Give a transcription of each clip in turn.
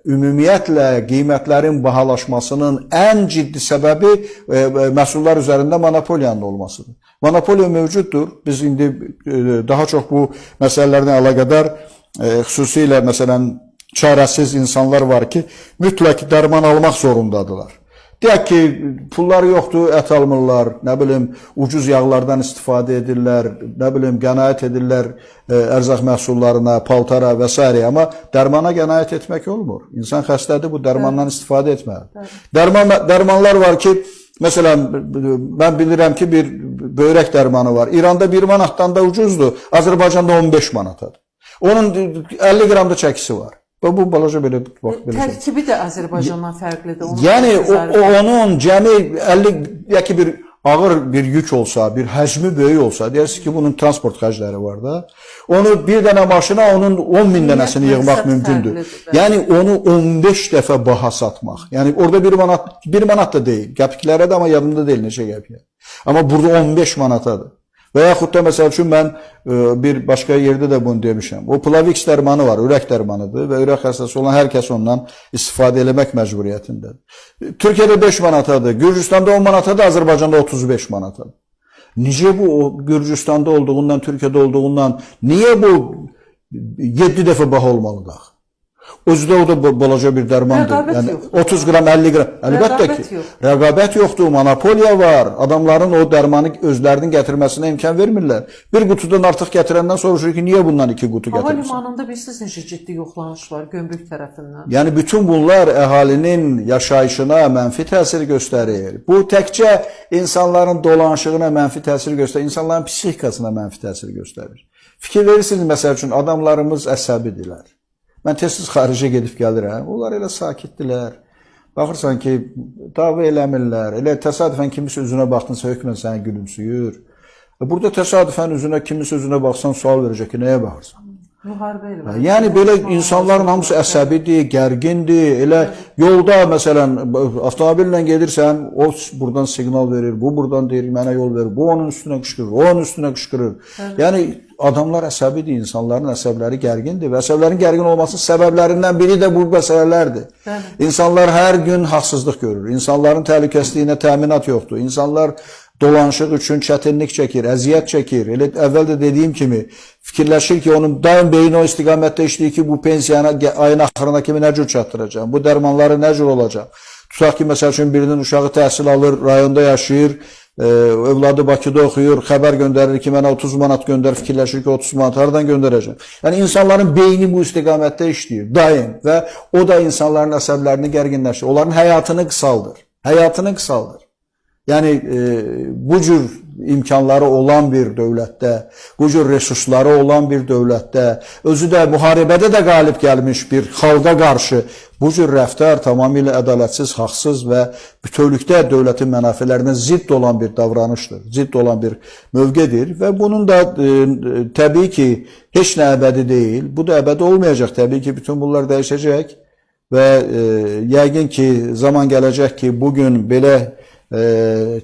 Ümumiyyətlə qiymətlərin bahalaşmasının ən ciddi səbəbi məhsullar üzərində monopoliyanın olmasıdır. Monopoliya mövcuddur. Biz indi daha çox bu məsələlərlə əlaqədar xüsusilə məsələn çarəsiz insanlar var ki, mütləq dərman almaq zorundadılar. Deyək ki, pulları yoxdur, ət almırlar, nə bilim, ucuz yağlardan istifadə edirlər, nə bilim, qənaət edirlər ərzaq məhsullarına, paltara və s. Amma dərmana qənaət etmək olmur. İnsan xəstədir, bu dərmandan istifadə etməlidir. Dərmanlar var ki, məsələn, mən bilirəm ki, bir böyrək dərmanı var. İranda 1 manatdan da ucuzdur, Azərbaycanda 15 manatadır. Onun 50 qramda çəkisi var. Bu balaca belə tərkibi də Azərbaycandan fərqlidir. Yəni onun cəmi 50 ya ki bir ağır bir yük olsa, bir həcmi böyük olsa, deyirsiniz ki, bunun transport xərcləri var da. Onu bir dənə maşına onun 10.000 dənəsini yığmaq mümkündür. Yəni onu 15 dəfə baha satmaq. Yəni orada 1 manat da deyil. Qəpiklərə də amma yadımda deyil neçə qəpiyə. Amma burada 15 manatadır. Və yaxud da məsəl üçün mən bir başqa yerdə də bunu demişəm. O Plavix dərmanı var, ürək dərmanıdır və ürək xəstəsi olan hər kəs ondan istifadə eləmək məcburiyyətindədir. Türkiyədə 5 manatadır, Gürcüstanda 10 manatadır, Azərbaycanda 35 manatadır. Necə bu Gürcüstanda olduğundan, Türkiyədə olduğundan, niyə bu 7 dəfə baha olmalıdır? Özü o da balaca bir dərmandır. Yəni 30 qram, 50 qram. Əlbəttə ki, rəqabət yoxdur, monopoliya var. Adamların o dərmanı özlərinin gətirməsinə imkan vermirlər. Bir qutudan artıq gətirəndən soruşur ki, niyə bundan 2 qutu gətirmirsən? Hava limanında bilirsiniz necə ciddi yoxlanış var gömrük tərəfindən. Yəni bütün bunlar əhalinin yaşayışına mənfi təsir göstərir. Bu təkcə insanların dolanışığına mənfi təsir göstərir, insanların psixikasına mənfi təsir göstərir. Fikir verirsiniz, məsəl üçün adamlarımız əsəbidirlər. Mən tez-tez xaricə gedib gəlirəm. Onlar elə sakitdilər. Baxırsan ki, dava eləmirlər. Elə təsadüfən kimisə üzünə baxdınsa, hökmən səni gülümsüyür. Burada təsadüfən kimisə üzünə baxsan, sual verəcək ki, nəyə baxırsan? Müharibə elə. Yəni belə insanların hamısı əsəbidir, gərgindir. Elə yolda məsələn avtomobillə gedirsən, o buradan siqnal verir, bu buradan deyir, mənə yol verir, bu onun üstünə qışqırır, o onun üstünə qışqırır. Yəni adamlar əsəbidir, insanların əsəbləri gərgindir və əsəblərin gərgin olmasının səbəblərindən biri də bu məsələlərdir. İnsanlar hər gün haqsızlıq görür, insanların təhlükəsizliyinə təminat yoxdur, insanlar dolanışıq üçün çətinlik çəkir, əziyyət çəkir. Elə əvvəl də dediyim kimi fikirləşir ki, onun daim beyni o istiqamətdə işləyir ki, bu pensiyana ayın axırına kimi nə cür çatdıracaq, bu dərmanları nə cür olacaq. Tutaq ki, məsəl üçün birinin uşağı təhsil alır, rayonda yaşayır, övladı Bakıda oxuyur, xəbər göndərir ki, mənə 30 manat göndər, fikirləşir ki, 30 manat haradan göndərəcəm. Yəni insanların beyni bu istiqamətdə işləyir, daim və o da insanların əsəblərini gərginləşdirir, onların həyatını qısaldır, həyatını qısaldır. Yəni bu cür imkanları olan bir dövlətdə, bu cür resursları olan bir dövlətdə, özü də müharibədə də qalib gəlmiş bir xalqa qarşı bu cür rəftar tamamilə ədalətsiz, haqsız və bütövlükdə dövlətin mənafələrinə zidd olan bir davranışdır, zidd olan bir mövqedir və bunun da təbii ki, heç nə əbədi deyil, bu da əbədi olmayacaq, təbii ki, bütün bunlar dəyişəcək və yəqin ki, zaman gələcək ki, bugün belə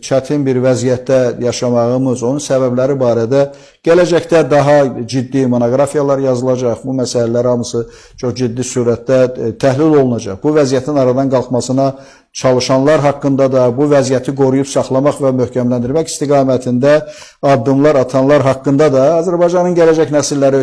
çətin bir vəziyyətdə yaşamağımız, onun səbəbləri barədə gələcəkdə daha ciddi monoqrafiyalar yazılacaq. Bu məsələlər hamısı çox ciddi surətdə təhlil olunacaq. Bu vəziyyətin aradan qalxmasına çalışanlar haqqında da, bu vəziyyəti qoruyub saxlamaq və möhkəmləndirmək istiqamətində addımlar atanlar haqqında da Azərbaycanın gələcək nəsilləri